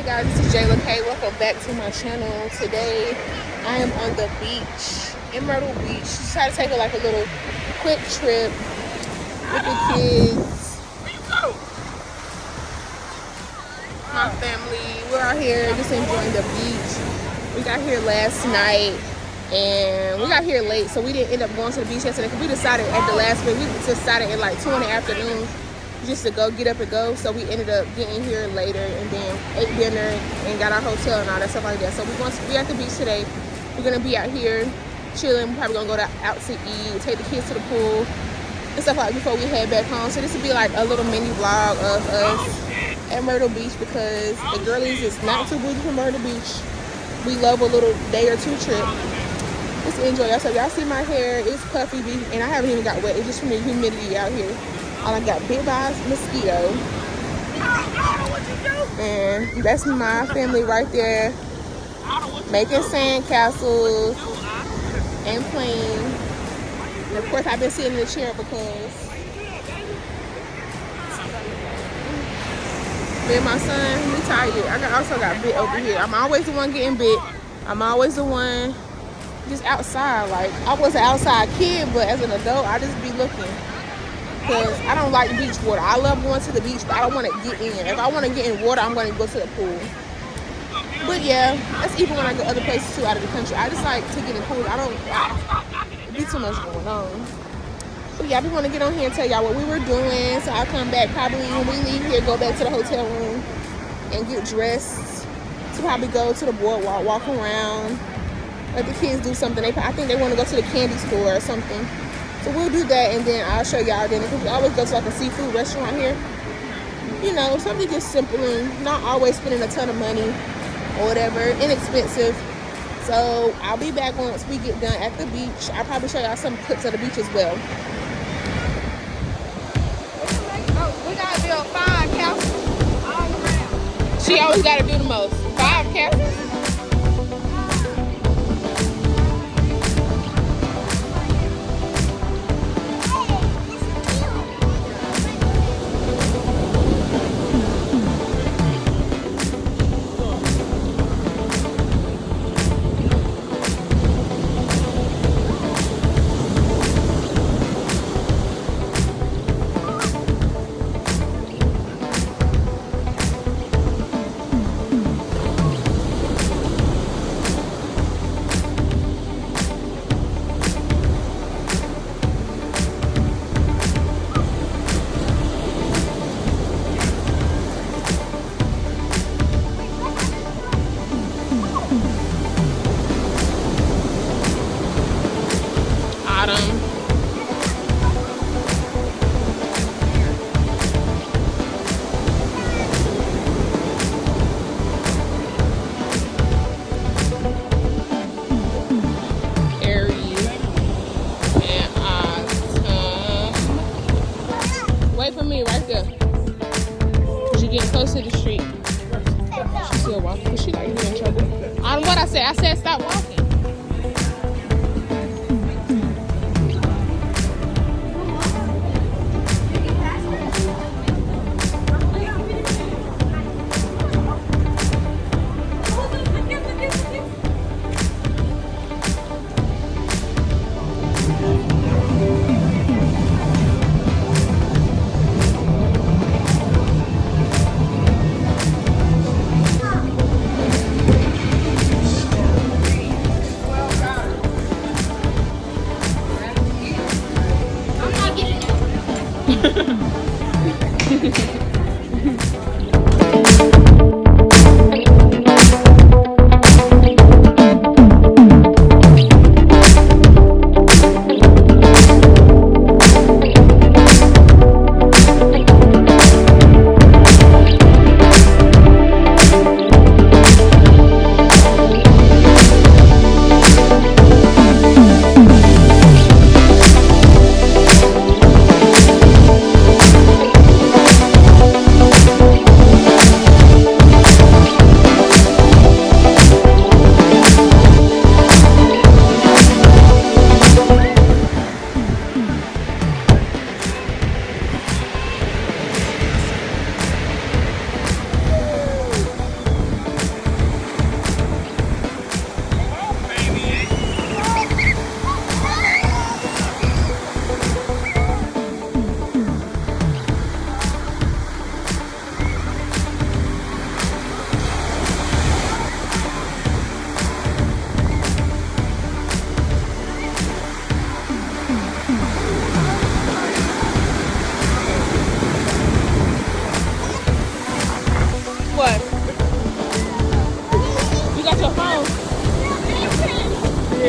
Guys, this is Jayla K. Welcome back to my channel. Today I am on the beach in Myrtle Beach. Just try to take a little quick trip with the kids, my family. We're out here just enjoying the beach. We got here last night and we got here late, so we didn't end up going to the beach yesterday because we decided at the last minute. We decided at like 2 in the afternoon just to go get up and go, so we ended up getting here later and then ate dinner and got our hotel and all that stuff like that. So we at the beach today. We're gonna be out here chilling. We're probably gonna go out to eat, take the kids to the pool and stuff like that before we head back home. So this will be like a little mini vlog of us at Myrtle Beach because the girlies is not too bougie from Myrtle Beach. We love a little day or two trip. Just enjoy yourself. Y'all see my hair, it's puffy and I haven't even got wet. It's just from the humidity out here. All I got bit by a mosquito. And that's my family right there, making sand castles and playing. And of course I've been sitting in the chair because me and my son, we tired. I also got bit over here. I'm always the one getting bit. I'm always the one just outside. Like, I was an outside kid, but as an adult I just be looking. Because I don't like the beach water. I love going to the beach, but I don't want to get in. If I want to get in water, I'm going to go to the pool. But yeah, that's even when I go other places too out of the country. I just like to get in the pool. It be too much going on. But yeah, I just want to get on here and tell y'all what we were doing. So I'll come back probably when we leave here, go back to the hotel room and get dressed to probably go to the boardwalk, walk around, let the kids do something. I think they want to go to the candy store or something. So we'll do that and then I'll show y'all then, because we always go to like a seafood restaurant here. You know, something just simple and not always spending a ton of money or whatever, inexpensive. So I'll be back once we get done at the beach. I'll probably show y'all some clips of the beach as well. Oh, we gotta build 5 castles all around. She always gotta do the most. 5 castles. Wait for me right there. Cause you're getting close to the street. She's still walking. Cause she like you in trouble. On what I said stop walking.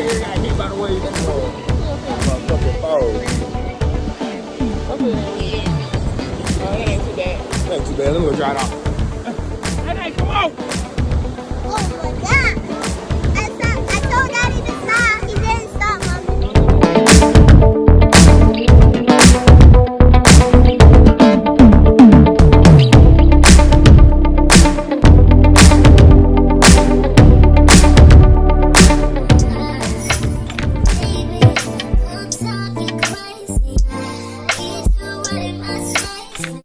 head got hit by the wave. That's motherfucking balls. Okay. Oh, that ain't too bad. That ain't too bad. Let me go dry it off. Hey, come on.